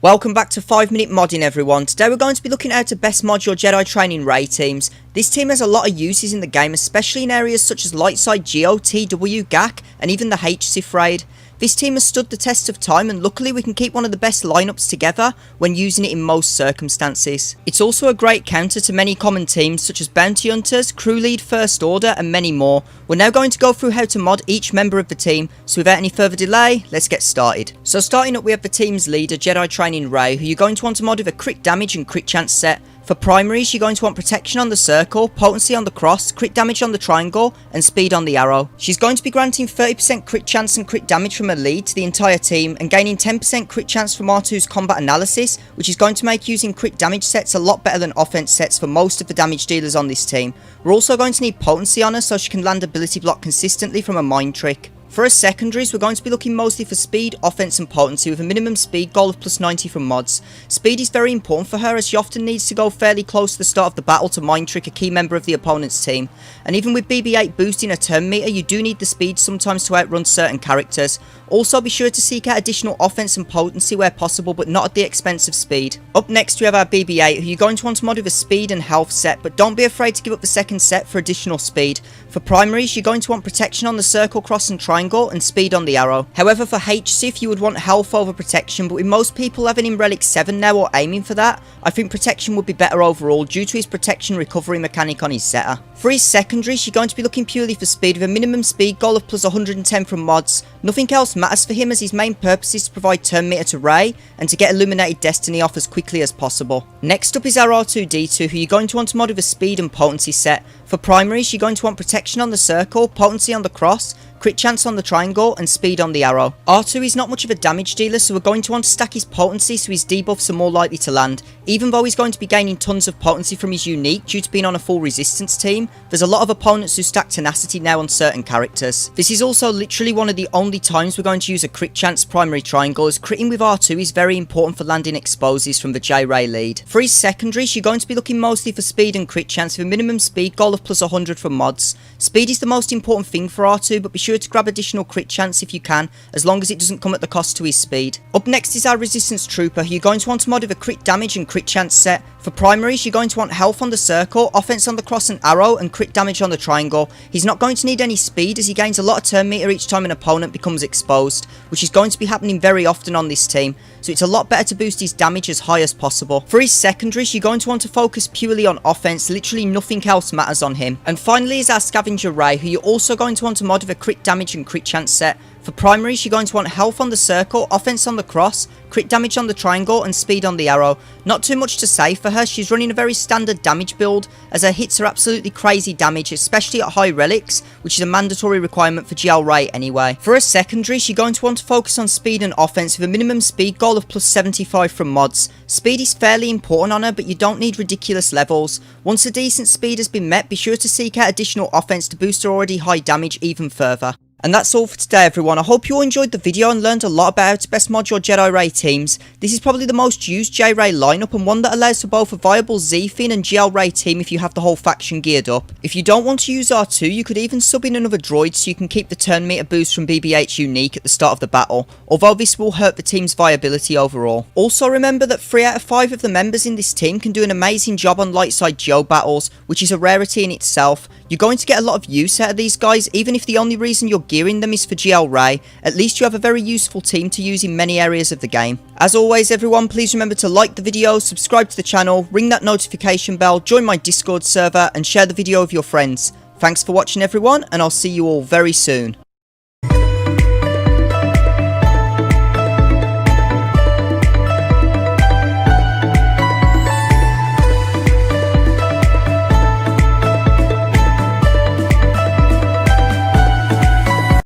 Welcome back to 5 Minute Modding everyone. Today we're going to be looking at how to best mod your Jedi training Ray teams. This team has a lot of uses in the game, especially in areas such as lightside GOTW GAC and even the HSIF raid. This team has stood the test of time and luckily we can keep one of the best lineups together when using it in most circumstances. It's also a great counter to many common teams such as Bounty Hunters, Crew Lead, First Order and many more. We're now going to go through how to mod each member of the team, so without any further delay, let's get started. So starting up we have the team's leader, Jedi Training Ray, who you're going to want to mod with a crit damage and crit chance set. For primaries, you're going to want protection on the circle, potency on the cross, crit damage on the triangle, and speed on the arrow. She's going to be granting 30% crit chance and crit damage from her lead to the entire team, and gaining 10% crit chance from R2's combat analysis, which is going to make using crit damage sets a lot better than offense sets for most of the damage dealers on this team. We're also going to need potency on her so she can land ability block consistently from a mind trick. For her secondaries, we're going to be looking mostly for speed, offense and potency with a minimum speed goal of plus 90 from mods. Speed is very important for her as she often needs to go fairly close to the start of the battle to mind trick a key member of the opponent's team. And even with BB-8 boosting a turn meter, you do need the speed sometimes to outrun certain characters. Also be sure to seek out additional offense and potency where possible, but not at the expense of speed. Up next we have our BB-8, who you're going to want to mod with a speed and health set, but don't be afraid to give up the second set for additional speed. For primaries, you're going to want protection on the circle, cross and triangle, and speed on the arrow. However, for HSIF you would want health over protection, but with most people having him relic 7 now or aiming for that, I think protection would be better overall due to his protection recovery mechanic on his setter. For his secondaries, you're going to be looking purely for speed with a minimum speed goal of plus 110 from mods. Nothing else matters for him as his main purpose is to provide turn meter to Ray and to get Illuminated Destiny off as quickly as possible. Next up is our R2-D2, who you're going to want to mod with a speed and potency set. For primaries, you're going to want protection on the circle, potency on the cross, crit chance on the triangle, and speed on the arrow. R2 is not much of a damage dealer, so we're going to want to stack his potency so his debuffs are more likely to land. Even though he's going to be gaining tons of potency from his unique due to being on a full resistance team, there's a lot of opponents who stack tenacity now on certain characters. This is also literally one of the only times we're going to use a crit chance primary triangle, as critting with R2 is very important for landing exposes from the JRey lead. For his secondaries, you're going to be looking mostly for speed and crit chance with a minimum speed goal of plus 100 from mods. Speed is the most important thing for R2, but be sure to grab additional crit chance if you can, as long as it doesn't come at the cost to his speed. Up next is our resistance trooper, who you're going to want to mod with a crit damage and crit chance set. For primaries, you're going to want health on the circle, offense on the cross and arrow, and crit damage on the triangle. He's not going to need any speed as he gains a lot of turn meter each time an opponent becomes exposed, which is going to be happening very often on this team, so it's a lot better to boost his damage as high as possible. For his secondaries, you're going to want to focus purely on offense, literally nothing else matters on him. And finally is our Scavenger Ray, who you're also going to want to mod with a crit damage and crit chance set. For primaries, you're going to want health on the circle, offense on the cross, crit damage on the triangle, and speed on the arrow. Not too much to say for her, she's running a very standard damage build, as her hits are absolutely crazy damage, especially at high relics, which is a mandatory requirement for JRey anyway. For her secondaries, you're going to want to focus on speed and offense with a minimum speed goal of plus 75 from mods. Speed is fairly important on her, but you don't need ridiculous levels. Once a decent speed has been met, be sure to seek out additional offense to boost her already high damage even further. And that's all for today everyone. I hope you all enjoyed the video and learned a lot about how to best mod your Jedi Ray teams. This is probably the most used JRey lineup and one that allows for both a viable Z-Fin and JRey team if you have the whole faction geared up. If you don't want to use R2, you could even sub in another droid so you can keep the turn meter boost from BB-8's unique at the start of the battle, although this will hurt the team's viability overall. Also remember that 3 out of 5 of the members in this team can do an amazing job on lightside Geo battles, which is a rarity in itself. You're going to get a lot of use out of these guys, even if the only reason you're gearing them is for JRey. At least you have a very useful team to use in many areas of the game. As always everyone, please remember to like the video, subscribe to the channel, ring that notification bell, join my Discord server and share the video with your friends. Thanks for watching everyone, and I'll see you all very soon.